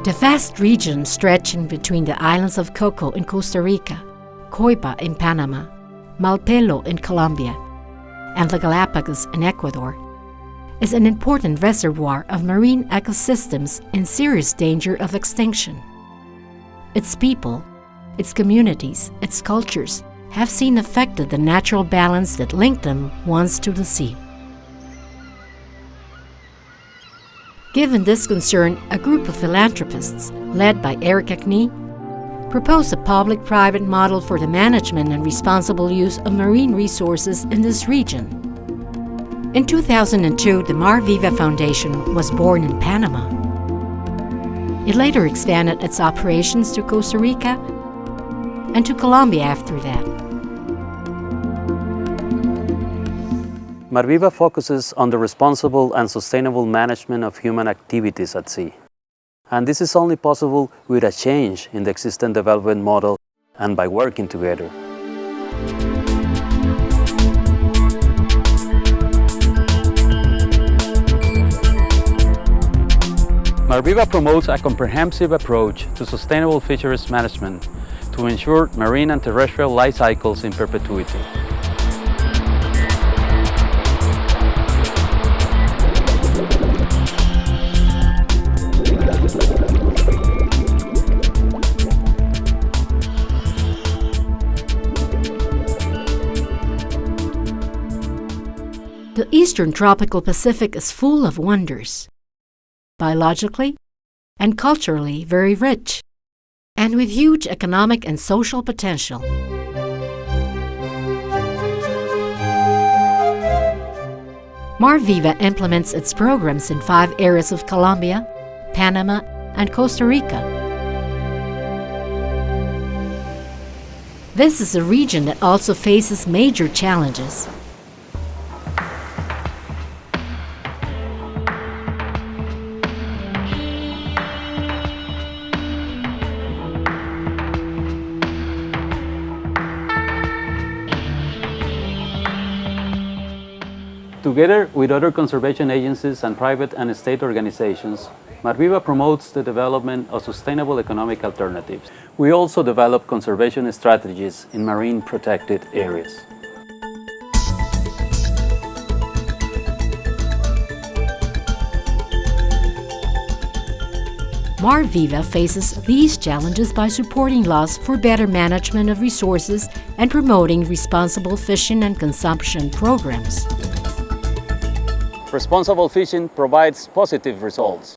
The vast region stretching between the islands of Coco in Costa Rica, Coipa in Panama, Malpelo in Colombia, and the Galapagos in Ecuador is an important reservoir of marine ecosystems in serious danger of extinction. Its people, its communities, its cultures have seen affected the natural balance that linked them once to the sea. Given this concern, a group of philanthropists, led by Eric Acne, proposed a public-private model for the management and responsible use of marine resources in this region. In 2002, the MarViva Foundation was born in Panama. It later expanded its operations to Costa Rica and to Colombia after that. MarViva focuses on the responsible and sustainable management of human activities at sea. And this is only possible with a change in the existing development model and by working together. MarViva promotes a comprehensive approach to sustainable fisheries management to ensure marine and terrestrial life cycles in perpetuity. The eastern tropical Pacific is full of wonders, biologically and culturally very rich, and with huge economic and social potential. MarViva implements its programs in 5 areas of Colombia, Panama, and Costa Rica. This is a region that also faces major challenges. Together with other conservation agencies and private and state organizations, MarViva promotes the development of sustainable economic alternatives. We also develop conservation strategies in marine protected areas. MarViva faces these challenges by supporting laws for better management of resources and promoting responsible fishing and consumption programs. Responsible fishing provides positive results.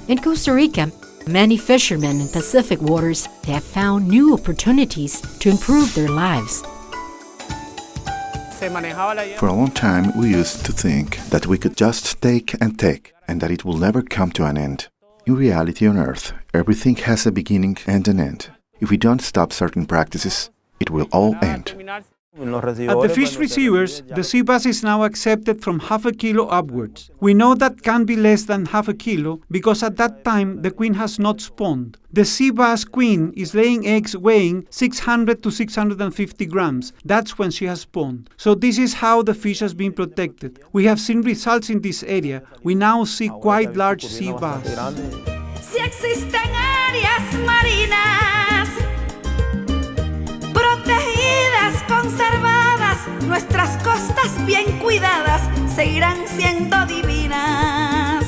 In Costa Rica, many fishermen in Pacific waters have found new opportunities to improve their lives. For a long time, we used to think that we could just take and take, and that it will never come to an end. In reality on Earth, everything has a beginning and an end. If we don't stop certain practices, it will all end. At the fish receivers, the sea bass is now accepted from half a kilo upwards. We know that can be less than half a kilo because at that time the queen has not spawned. The sea bass queen is laying eggs weighing 600 to 650 grams. That's when she has spawned. So this is how the fish has been protected. We have seen results in this area. We now see quite large sea bass. Si existen áreas marinas protegidas, conservadas, nuestras costas bien cuidadas seguirán siendo divinas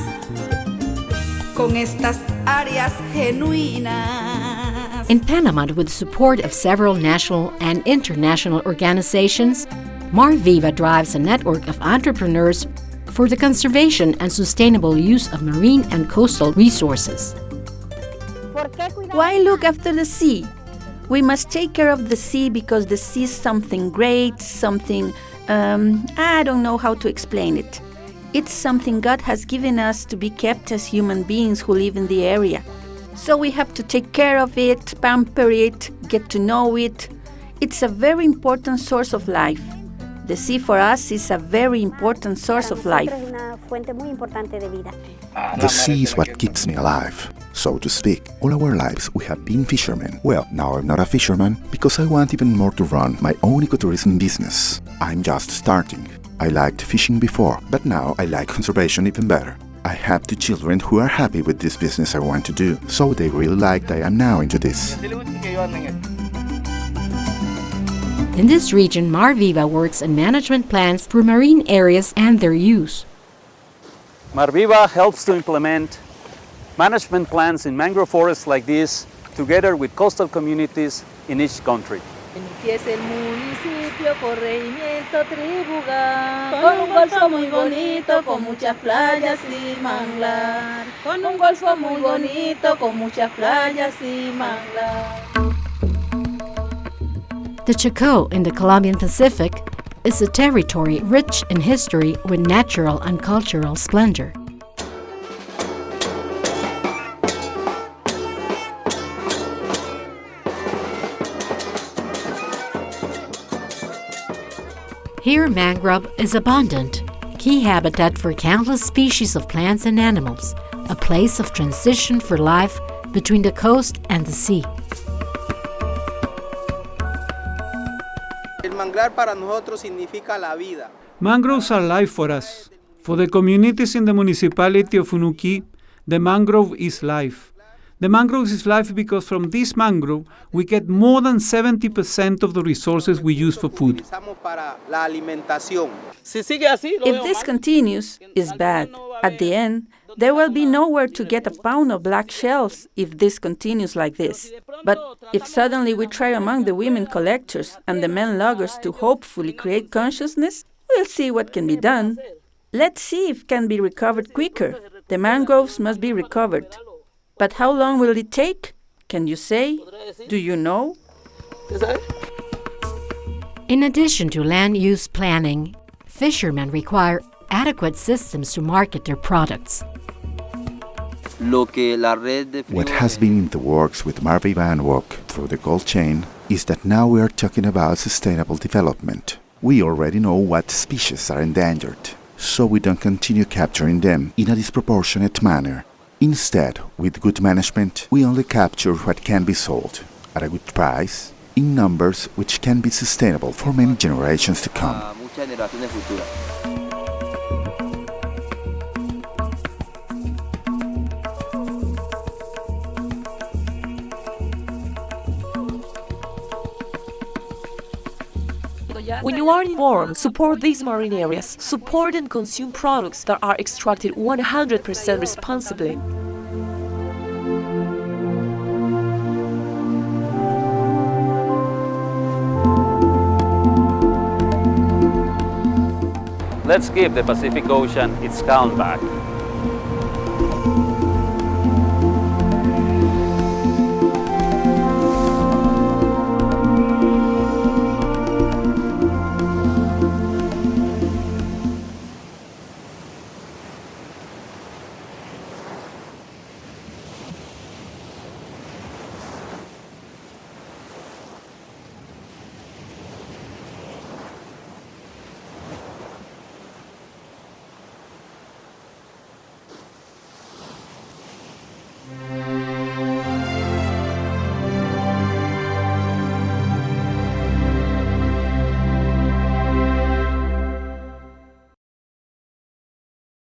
con estas áreas genuinas. In Panama, with the support of several national and international organizations, MarViva drives a network of entrepreneurs for the conservation and sustainable use of marine and coastal resources. Why look after the sea? We must take care of the sea because the sea is something great, something, I don't know how to explain it. It's something God has given us to be kept as human beings who live in the area. So we have to take care of it, pamper it, get to know it. It's a very important source of life. The sea for us is a very important source of life. The sea is what keeps me alive, so to speak. All our lives we have been fishermen. Well, now I'm not a fisherman because I want even more to run my own ecotourism business. I'm just starting. I liked fishing before, but now I like conservation even better. I have two children who are happy with this business I want to do, so they really like that I am now into this. In this region, MarViva works on management plans for marine areas and their use. MarViva helps to implement management plans in mangrove forests like this, together with coastal communities in each country. Empieza el municipio, corregimiento Tribugar, con un golfo muy bonito, con muchas playas y manglar. Con un golfo muy bonito, con muchas playas y manglar. The Chocó in the Colombian Pacific is a territory rich in history with natural and cultural splendor. Here, mangrove is abundant, key habitat for countless species of plants and animals, a place of transition for life between the coast and the sea. El manglar para nosotros significa la vida. Mangroves are life for us. For the communities in the municipality of Unuquí, the mangrove is life. The mangrove is life because from this mangrove we get more than 70% of the resources we use for food. If this continues, it's bad. At the end, there will be nowhere to get a pound of black shells if this continues like this. But if suddenly we try among the women collectors and the men loggers to hopefully create consciousness, we'll see what can be done. Let's see if it can be recovered quicker. The mangroves must be recovered. But how long will it take? Can you say? Do you know? In addition to land use planning, fishermen require adequate systems to market their products. What has been in the works with MarViva and WOC through the cold chain is that now we are talking about sustainable development. We already know what species are endangered, so we don't continue capturing them in a disproportionate manner. Instead, with good management, we only capture what can be sold at a good price, in numbers which can be sustainable for many generations to come. When you are informed, support these marine areas. Support and consume products that are extracted 100% responsibly. Let's give the Pacific Ocean its calm back.